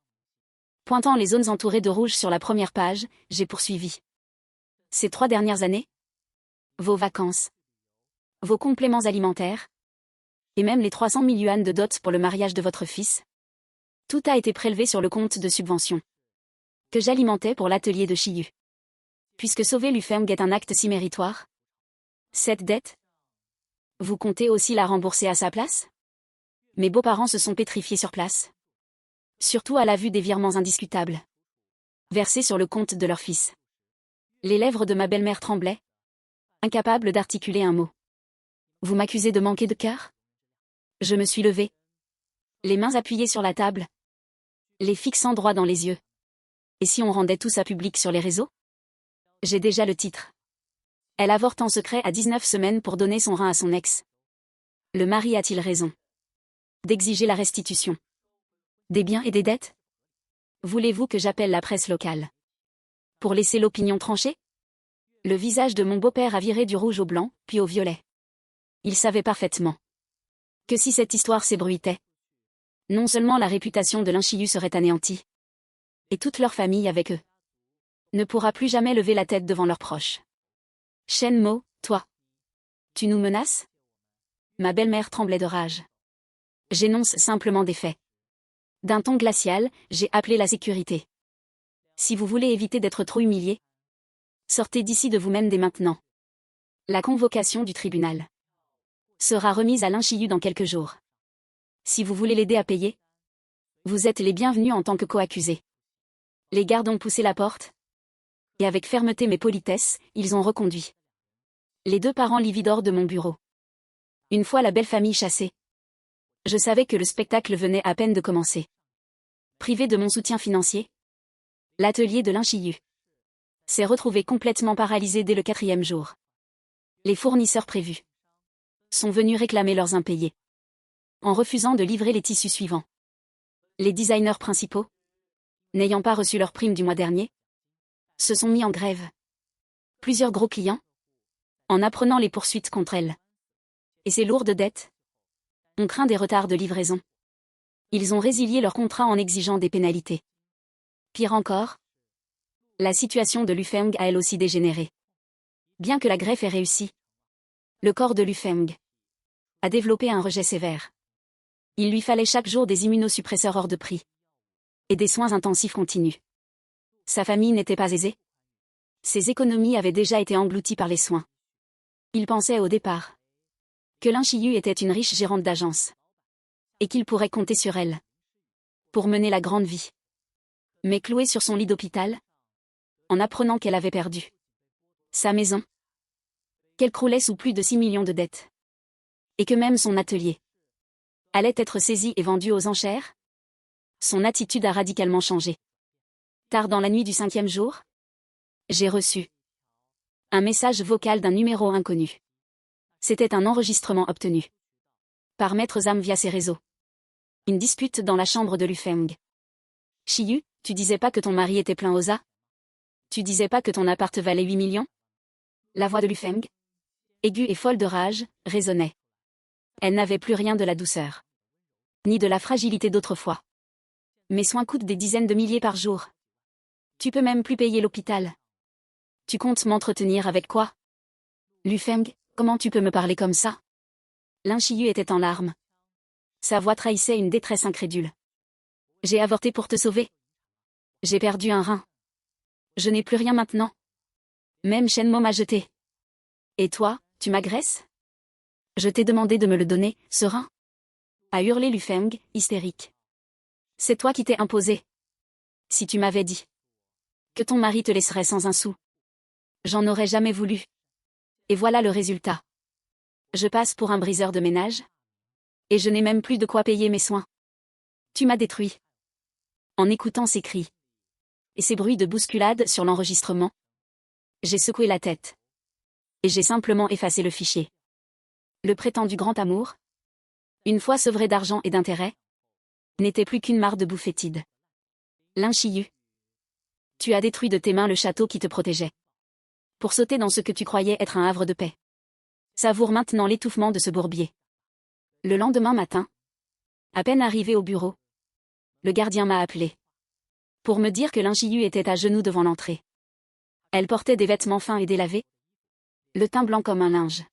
Pointant les zones entourées de rouge sur la première page, j'ai poursuivi. Ces 3 dernières années, vos vacances, vos compléments alimentaires, et même les 300 000 yuan de dot pour le mariage de votre fils. Tout a été prélevé sur le compte de subvention que j'alimentais pour l'atelier de Chiyu. Puisque sauver Lu Feng est un acte si méritoire. Cette dette, vous comptez aussi la rembourser à sa place? Mes beaux-parents se sont pétrifiés sur place. Surtout à la vue des virements indiscutables versés sur le compte de leur fils. Les lèvres de ma belle-mère tremblaient, incapable d'articuler un mot. Vous m'accusez de manquer de cœur? Je me suis levée, les mains appuyées sur la table, les fixant droit dans les yeux. Et si on rendait tout ça public sur les réseaux? J'ai déjà le titre. Elle avorte en secret à 19 semaines pour donner son rein à son ex. Le mari a-t-il raison d'exiger la restitution des biens et des dettes? Voulez-vous que j'appelle la presse locale pour laisser l'opinion trancher? Le visage de mon beau-père a viré du rouge au blanc, puis au violet. Il savait parfaitement que si cette histoire s'ébruitait, non seulement la réputation de Linchiyu serait anéantie, et toute leur famille avec eux ne pourra plus jamais lever la tête devant leurs proches. Shenmo, toi, tu nous menaces? Ma belle-mère tremblait de rage. J'énonce simplement des faits. D'un ton glacial, j'ai appelé la sécurité. Si vous voulez éviter d'être trop humilié, sortez d'ici de vous-même dès maintenant. La convocation du tribunal sera remise à Linchiyu dans quelques jours. Si vous voulez l'aider à payer, vous êtes les bienvenus en tant que co-accusés. Les gardes ont poussé la porte, et avec fermeté mais politesse, ils ont reconduit les deux parents livides hors de mon bureau. Une fois la belle famille chassée, je savais que le spectacle venait à peine de commencer. Privé de mon soutien financier, l'atelier de Linchiyu s'est retrouvé complètement paralysé dès le 4e jour. Les fournisseurs prévus sont venus réclamer leurs impayés, en refusant de livrer les tissus suivants. Les designers principaux, n'ayant pas reçu leur prime du mois dernier, se sont mis en grève. Plusieurs gros clients, en apprenant les poursuites contre elles et ces lourdes dettes, ont craint des retards de livraison. Ils ont résilié leur contrat en exigeant des pénalités. Pire encore, la situation de Lufeng a elle aussi dégénéré. Bien que la greffe ait réussi, le corps de Lufeng a développé un rejet sévère. Il lui fallait chaque jour des immunosuppresseurs hors de prix et des soins intensifs continus. Sa famille n'était pas aisée. Ses économies avaient déjà été englouties par les soins. Il pensait au départ que Linchiyu était une riche gérante d'agence et qu'il pourrait compter sur elle pour mener la grande vie. Mais clouée sur son lit d'hôpital, en apprenant qu'elle avait perdu sa maison, qu'elle croulait sous plus de 6 millions de dettes, et que même son atelier allait être saisi et vendu aux enchères, son attitude a radicalement changé. Tard dans la nuit du 5e jour, j'ai reçu un message vocal d'un numéro inconnu. C'était un enregistrement obtenu par Maître Zam via ses réseaux. Une dispute dans la chambre de Lufeng. Chiyu, tu disais pas que ton mari était plein aux as? Tu disais pas que ton appart valait 8 millions? La voix de Lufeng, aiguë et folle de rage, résonnait. Elle n'avait plus rien de la douceur, ni de la fragilité d'autrefois. Mes soins coûtent des dizaines de milliers par jour. Tu peux même plus payer l'hôpital. Tu comptes m'entretenir avec quoi? Lufeng, comment tu peux me parler comme ça? Linchiyu était en larmes. Sa voix trahissait une détresse incrédule. J'ai avorté pour te sauver. J'ai perdu un rein. Je n'ai plus rien maintenant. Même Shenmo m'a jeté. Et toi, tu m'agresses? Je t'ai demandé de me le donner, ce rein? A hurlé Lufeng, hystérique. C'est toi qui t'es imposé. Si tu m'avais dit que ton mari te laisserait sans un sou, j'en aurais jamais voulu. Et voilà le résultat. Je passe pour un briseur de ménage. Et je n'ai même plus de quoi payer mes soins. Tu m'as détruit. En écoutant ces cris et ces bruits de bousculade sur l'enregistrement, j'ai secoué la tête. Et j'ai simplement effacé le fichier. Le prétendu grand amour, une fois sevré d'argent et d'intérêt, n'était plus qu'une mare de boue fétide. Linchiyu, tu as détruit de tes mains le château qui te protégeait, pour sauter dans ce que tu croyais être un havre de paix. Savoure maintenant l'étouffement de ce bourbier. Le lendemain matin, à peine arrivé au bureau, le gardien m'a appelé pour me dire que Linchiyu était à genoux devant l'entrée. Elle portait des vêtements fins et délavés, le teint blanc comme un linge.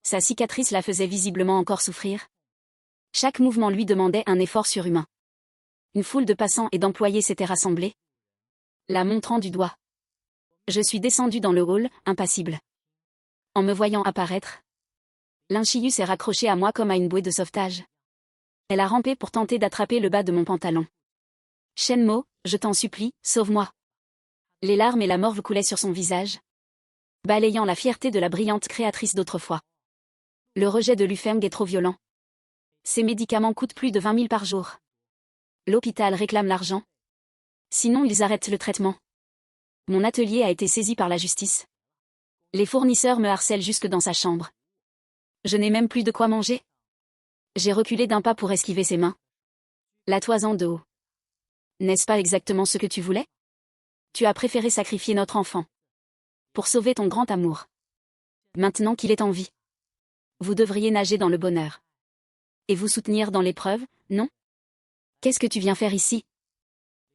Sa cicatrice la faisait visiblement encore souffrir. Chaque mouvement lui demandait un effort surhumain. Une foule de passants et d'employés s'était rassemblée, la montrant du doigt. Je suis descendu dans le hall, impassible. En me voyant apparaître, Linchiyu s'est raccrochée à moi comme à une bouée de sauvetage. Elle a rampé pour tenter d'attraper le bas de mon pantalon. Shenmo, je t'en supplie, sauve-moi. Les larmes et la morve coulaient sur son visage, balayant la fierté de la brillante créatrice d'autrefois. Le rejet de Lufeng est trop violent. Ces médicaments coûtent plus de 20 000 par jour. L'hôpital réclame l'argent. Sinon ils arrêtent le traitement. Mon atelier a été saisi par la justice. Les fournisseurs me harcèlent jusque dans sa chambre. Je n'ai même plus de quoi manger. J'ai reculé d'un pas pour esquiver ses mains, la toisant de haut. N'est-ce pas exactement ce que tu voulais? Tu as préféré sacrifier notre enfant pour sauver ton grand amour. Maintenant qu'il est en vie, vous devriez nager dans le bonheur. Et vous soutenir dans l'épreuve, non? Qu'est-ce que tu viens faire ici?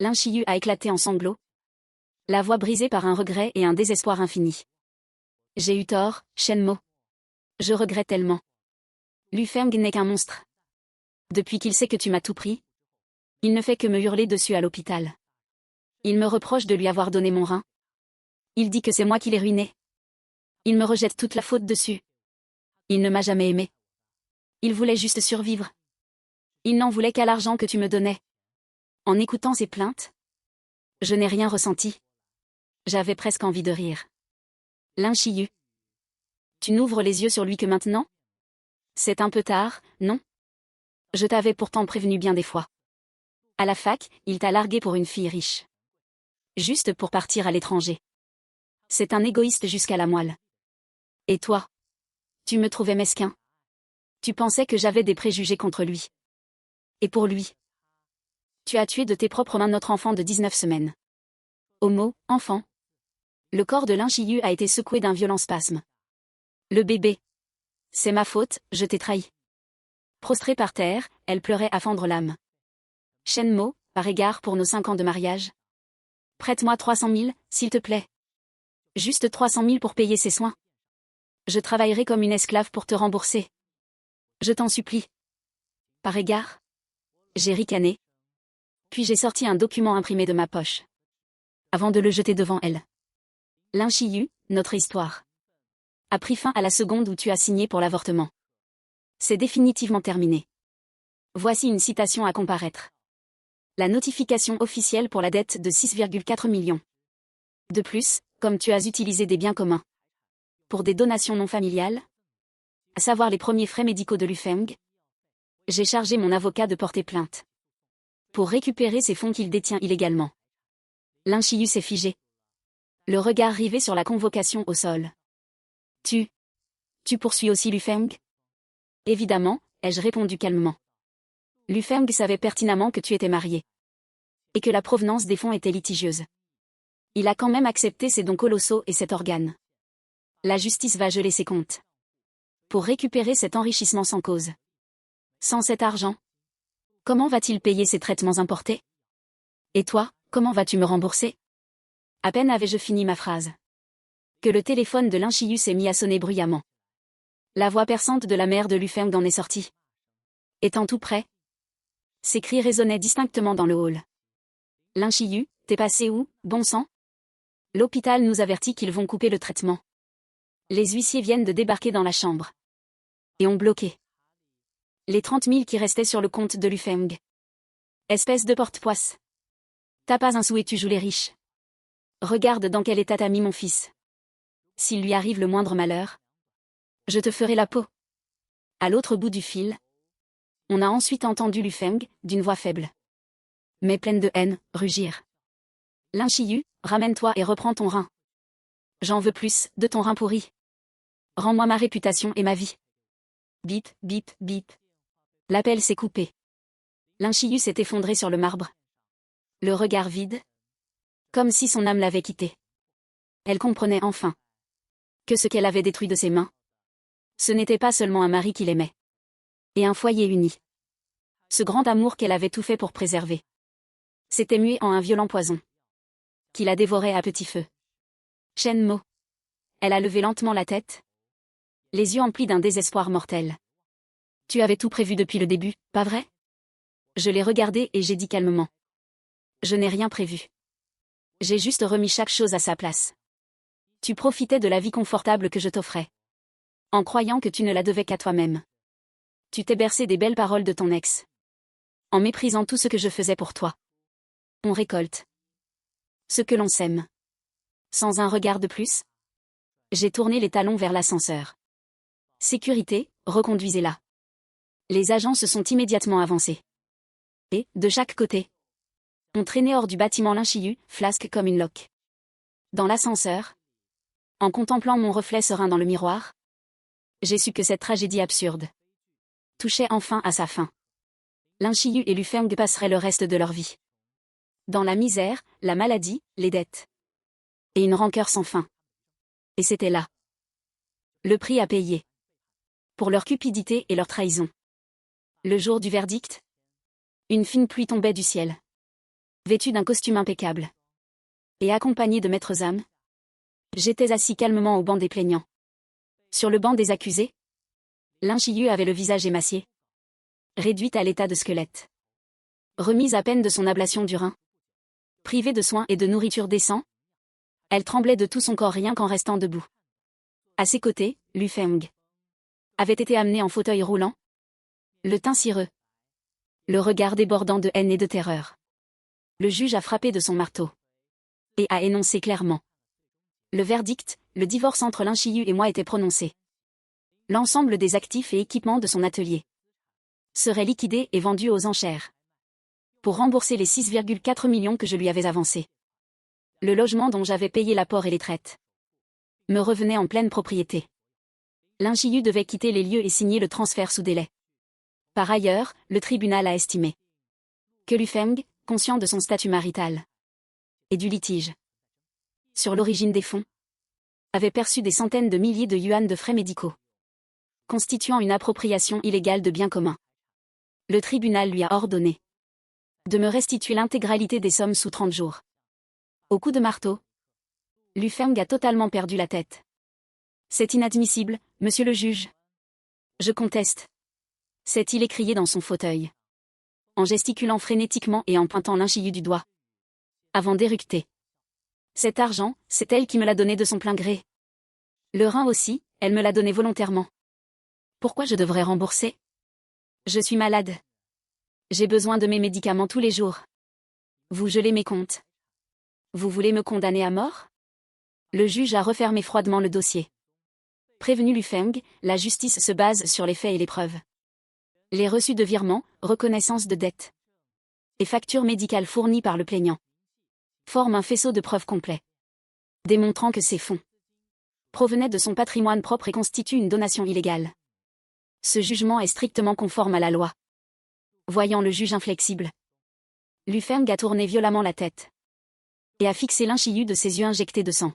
Lin Shiyu a éclaté en sanglots, la voix brisée par un regret et un désespoir infini. J'ai eu tort, Shenmo. Je regrette tellement. Lufeng n'est qu'un monstre. Depuis qu'il sait que tu m'as tout pris, il ne fait que me hurler dessus à l'hôpital. Il me reproche de lui avoir donné mon rein. Il dit que c'est moi qui l'ai ruiné. Il me rejette toute la faute dessus. Il ne m'a jamais aimé. Il voulait juste survivre. Il n'en voulait qu'à l'argent que tu me donnais. En écoutant ses plaintes, je n'ai rien ressenti. J'avais presque envie de rire. Lin Shiyu. Tu n'ouvres les yeux sur lui que maintenant? C'est un peu tard, non? Je t'avais pourtant prévenu bien des fois. À la fac, il t'a largué pour une fille riche. Juste pour partir à l'étranger. C'est un égoïste jusqu'à la moelle. Et toi? Tu me trouvais mesquin. Tu pensais que j'avais des préjugés contre lui. Et pour lui? Tu as tué de tes propres mains notre enfant de 19 semaines. Homo, enfant. Le corps de Lin Shiyu a été secoué d'un violent spasme. Le bébé. C'est ma faute, je t'ai trahi. Prostrée par terre, elle pleurait à fendre l'âme. Shenmo, par égard pour nos 5 ans de mariage. Prête-moi 300 000, s'il te plaît. Juste 300 000 pour payer ses soins. Je travaillerai comme une esclave pour te rembourser. Je t'en supplie. Par égard? J'ai ricané. Puis j'ai sorti un document imprimé de ma poche. Avant de le jeter devant elle. Lin Shiyu, notre histoire a pris fin à la seconde où tu as signé pour l'avortement. C'est définitivement terminé. Voici une citation à comparaître. La notification officielle pour la dette de 6,4 millions. De plus, comme tu as utilisé des biens communs pour des donations non familiales, à savoir les premiers frais médicaux de Lufeng, j'ai chargé mon avocat de porter plainte pour récupérer ces fonds qu'il détient illégalement. Lin Shiyu s'est figé, le regard rivé sur la convocation au sol. Tu poursuis aussi Lufeng? Évidemment, ai-je répondu calmement. Lufeng savait pertinemment que tu étais marié. Et que la provenance des fonds était litigieuse. Il a quand même accepté ces dons colossaux et cet organe. La justice va geler ses comptes. Pour récupérer cet enrichissement sans cause. Sans cet argent, comment va-t-il payer ses traitements importés? Et toi, comment vas-tu me rembourser? À peine avais-je fini ma phrase que le téléphone de Lin Shiyu s'est mis à sonner bruyamment. La voix perçante de la mère de Lufeng en est sortie. Étant tout près, ses cris résonnaient distinctement dans le hall. Lin Shiyu, t'es passé où, bon sang? L'hôpital nous avertit qu'ils vont couper le traitement. Les huissiers viennent de débarquer dans la chambre. Et ont bloqué les 30 000 qui restaient sur le compte de Lufeng. Espèce de porte-poisse. T'as pas un sou et tu joues les riches. Regarde dans quel état t'as mis mon fils. S'il lui arrive le moindre malheur, je te ferai la peau. À l'autre bout du fil, on a ensuite entendu Lufeng, d'une voix faible, mais pleine de haine, rugir. Lin Shiyu, ramène-toi et reprends ton rein. J'en veux plus, de ton rein pourri. Rends-moi ma réputation et ma vie. Bip, bip, bip. L'appel s'est coupé. Lin Shiyu s'est effondré sur le marbre. Le regard vide, comme si son âme l'avait quitté. Elle comprenait enfin que ce qu'elle avait détruit de ses mains, ce n'était pas seulement un mari qu'il aimait, et un foyer uni. Ce grand amour qu'elle avait tout fait pour préserver s'était mué en un violent poison, qui la dévorait à petit feu. Shenmo. Elle a levé lentement la tête, les yeux emplis d'un désespoir mortel. Tu avais tout prévu depuis le début, pas vrai? Je l'ai regardé et j'ai dit calmement. Je n'ai rien prévu. J'ai juste remis chaque chose à sa place. Tu profitais de la vie confortable que je t'offrais, en croyant que tu ne la devais qu'à toi-même. Tu t'es bercé des belles paroles de ton ex, en méprisant tout ce que je faisais pour toi. On récolte ce que l'on sème. Sans un regard de plus, j'ai tourné les talons vers l'ascenseur. Sécurité, reconduisez-la. Les agents se sont immédiatement avancés. Et, de chaque côté, on traînait hors du bâtiment Linchiyu, flasque comme une loque. Dans l'ascenseur, en contemplant mon reflet serein dans le miroir, j'ai su que cette tragédie absurde touchait enfin à sa fin. Linchiyu et Lu Feng passeraient le reste de leur vie dans la misère, la maladie, les dettes. Et une rancœur sans fin. Et c'était là le prix à payer pour leur cupidité et leur trahison. Le jour du verdict, une fine pluie tombait du ciel. Vêtue d'un costume impeccable et accompagnée de maîtres âmes, j'étais assis calmement au banc des plaignants. Sur le banc des accusés, Linchiyu avait le visage émacié, réduite à l'état de squelette. Remise à peine de son ablation du rein, privée de soins et de nourriture décents, elle tremblait de tout son corps rien qu'en restant debout. À ses côtés, Lu Feng avait été amené en fauteuil roulant, le teint cireux, le regard débordant de haine et de terreur. Le juge a frappé de son marteau et a énoncé clairement. Le verdict, le divorce entre Linchiyu et moi était prononcé. L'ensemble des actifs et équipements de son atelier serait liquidé et vendu aux enchères pour rembourser les 6,4 millions que je lui avais avancés. Le logement dont j'avais payé l'apport et les traites me revenait en pleine propriété. Linchiyu devait quitter les lieux et signer le transfert sous délai. Par ailleurs, le tribunal a estimé que Lu Feng, conscient de son statut marital et du litige sur l'origine des fonds, avait perçu des centaines de milliers de yuan de frais médicaux, constituant une appropriation illégale de biens communs. Le tribunal lui a ordonné de me restituer l'intégralité des sommes sous 30 jours. Au coup de marteau, Lu Feng a totalement perdu la tête. C'est inadmissible, monsieur le juge. Je conteste. S'est-il écrié dans son fauteuil, en gesticulant frénétiquement et en pointant Linchiyu du doigt, avant d'éructer. Cet argent, c'est elle qui me l'a donné de son plein gré. Le rein aussi, elle me l'a donné volontairement. Pourquoi je devrais rembourser? Je suis malade. J'ai besoin de mes médicaments tous les jours. Vous gelez mes comptes. Vous voulez me condamner à mort? Le juge a refermé froidement le dossier. Prévenu Lu Feng, la justice se base sur les faits et les preuves. Les reçus de virement, reconnaissance de dette et factures médicales fournies par le plaignant forment un faisceau de preuves complet, démontrant que ces fonds provenaient de son patrimoine propre et constituent une donation illégale. Ce jugement est strictement conforme à la loi. Voyant le juge inflexible, Lu Feng a tourné violemment la tête et a fixé Linchiyu de ses yeux injectés de sang.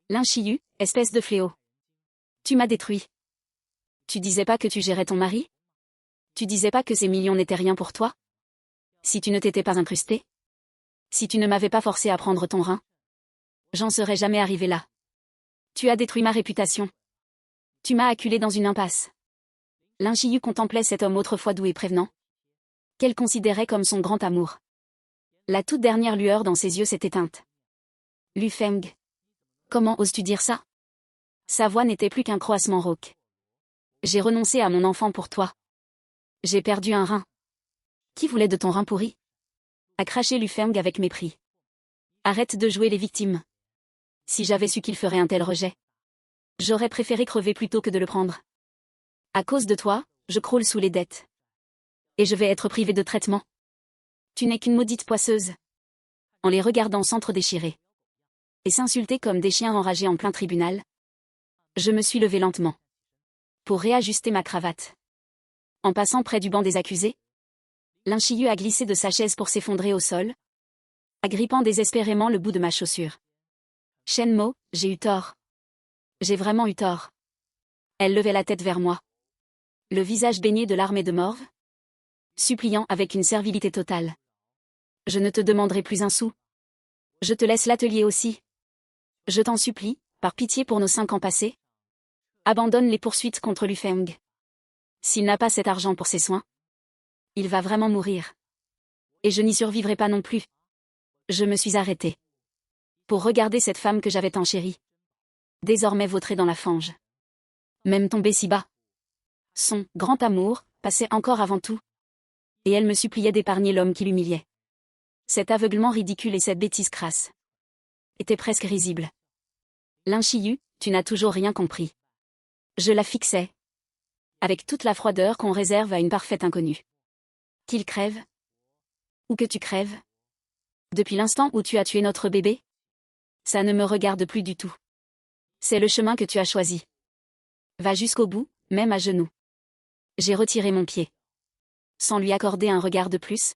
Linchiyu, espèce de fléau. Tu m'as détruit. Tu disais pas que tu gérais ton mari? Tu disais pas que ces millions n'étaient rien pour toi? Si tu ne t'étais pas incrusté? Si tu ne m'avais pas forcé à prendre ton rein? J'en serais jamais arrivé là. Tu as détruit ma réputation. Tu m'as acculé dans une impasse. Linchiyu contemplait cet homme autrefois doux et prévenant, qu'elle considérait comme son grand amour. La toute dernière lueur dans ses yeux s'est éteinte. Lu Feng. Comment oses-tu dire ça? Sa voix n'était plus qu'un croassement rauque. J'ai renoncé à mon enfant pour toi. J'ai perdu un rein. Qui voulait de ton rein pourri? A craché Lu Feng avec mépris. Arrête de jouer les victimes. Si j'avais su qu'il ferait un tel rejet, j'aurais préféré crever plutôt que de le prendre. À cause de toi, je croule sous les dettes. Et je vais être privé de traitement. Tu n'es qu'une maudite poisseuse. En les regardant s'entre-déchirer et s'insulter comme des chiens enragés en plein tribunal, je me suis levé lentement pour réajuster ma cravate. En passant près du banc des accusés, Linchiyu a glissé de sa chaise pour s'effondrer au sol, agrippant désespérément le bout de ma chaussure. Shenmo, j'ai eu tort. J'ai vraiment eu tort. Elle levait la tête vers moi, le visage baigné de larmes et de morve, suppliant avec une servilité totale. Je ne te demanderai plus un sou. Je te laisse l'atelier aussi. Je t'en supplie, par pitié pour nos 5 ans passés, abandonne les poursuites contre Lu Feng. S'il n'a pas cet argent pour ses soins, il va vraiment mourir. Et je n'y survivrai pas non plus. Je me suis arrêtée pour regarder cette femme que j'avais tant chérie, désormais vautrée dans la fange, même tombée si bas. Son grand amour passait encore avant tout, et elle me suppliait d'épargner l'homme qui l'humiliait. Cet aveuglement ridicule et cette bêtise crasse étaient presque risibles. Lin Shiyu, tu n'as toujours rien compris. Je la fixais. Avec toute la froideur qu'on réserve à une parfaite inconnue. Qu'il crève. Ou que tu crèves. Depuis l'instant où tu as tué notre bébé. Ça ne me regarde plus du tout. C'est le chemin que tu as choisi. Va jusqu'au bout, même à genoux. J'ai retiré mon pied. Sans lui accorder un regard de plus.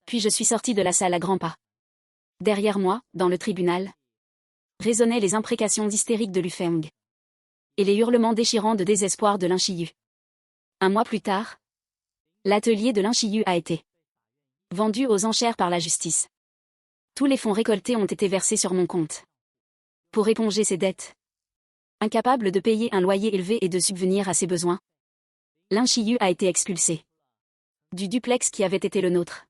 Puis je suis sorti de la salle à grands pas. Derrière moi, dans le tribunal, résonnaient les imprécations hystériques de Lu Feng. Et les hurlements déchirants de désespoir de Lin Shiyu. Un mois plus tard, l'atelier de Lin Shiyu a été vendu aux enchères par la justice. Tous les fonds récoltés ont été versés sur mon compte. Pour éponger ses dettes. Incapable de payer un loyer élevé et de subvenir à ses besoins, Lin Shiyu a été expulsé du duplex qui avait été le nôtre.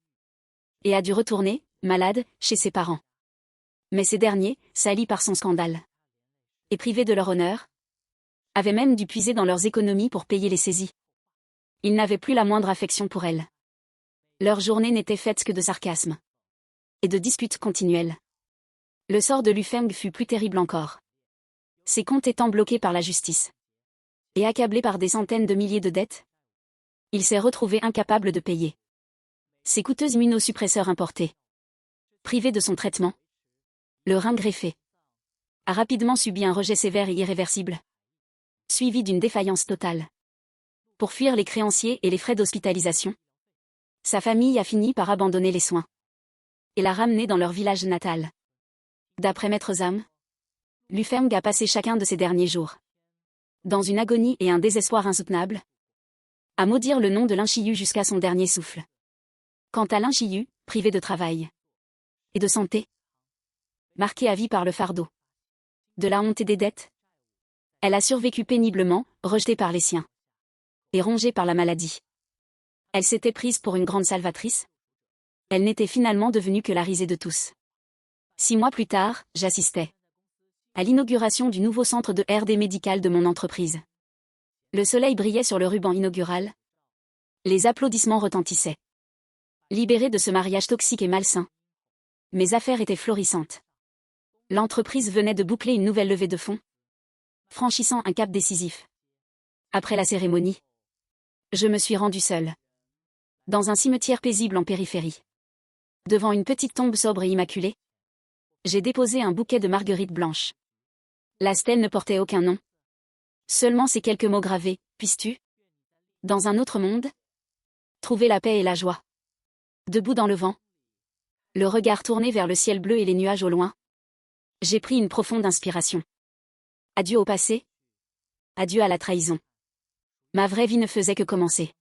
Et a dû retourner, malade, chez ses parents. Mais ces derniers, salis par son scandale, et privés de leur honneur, avaient même dû puiser dans leurs économies pour payer les saisies. Ils n'avaient plus la moindre affection pour elle. Leur journée n'était faite que de sarcasme et de disputes continuelles. Le sort de Lu Feng fut plus terrible encore. Ses comptes étant bloqués par la justice et accablé par des centaines de milliers de dettes, il s'est retrouvé incapable de payer ses coûteuses immunosuppresseurs importés. Privé de son traitement, le rein greffé a rapidement subi un rejet sévère et irréversible, suivi d'une défaillance totale. Pour fuir les créanciers et les frais d'hospitalisation, sa famille a fini par abandonner les soins et la ramener dans leur village natal. D'après Maître Zhang, Lu Feng a passé chacun de ses derniers jours dans une agonie et un désespoir insoutenables, à maudire le nom de Lin Shiyu jusqu'à son dernier souffle. Quant à Lin Shiyu, privé de travail et de santé, marquée à vie par le fardeau de la honte et des dettes, elle a survécu péniblement, rejetée par les siens et rongée par la maladie. Elle s'était prise pour une grande salvatrice. Elle n'était finalement devenue que la risée de tous. 6 mois plus tard, j'assistais à l'inauguration du nouveau centre de R&D médical de mon entreprise. Le soleil brillait sur le ruban inaugural. Les applaudissements retentissaient. Libérée de ce mariage toxique et malsain, mes affaires étaient florissantes. L'entreprise venait de boucler une nouvelle levée de fonds, franchissant un cap décisif. Après la cérémonie, je me suis rendue seule dans un cimetière paisible en périphérie. Devant une petite tombe sobre et immaculée, j'ai déposé un bouquet de marguerites blanches. La stèle ne portait aucun nom. Seulement ces quelques mots gravés, puisses-tu, dans un autre monde, trouver la paix et la joie. Debout dans le vent, le regard tourné vers le ciel bleu et les nuages au loin, j'ai pris une profonde inspiration. Adieu au passé. Adieu à la trahison. Ma vraie vie ne faisait que commencer.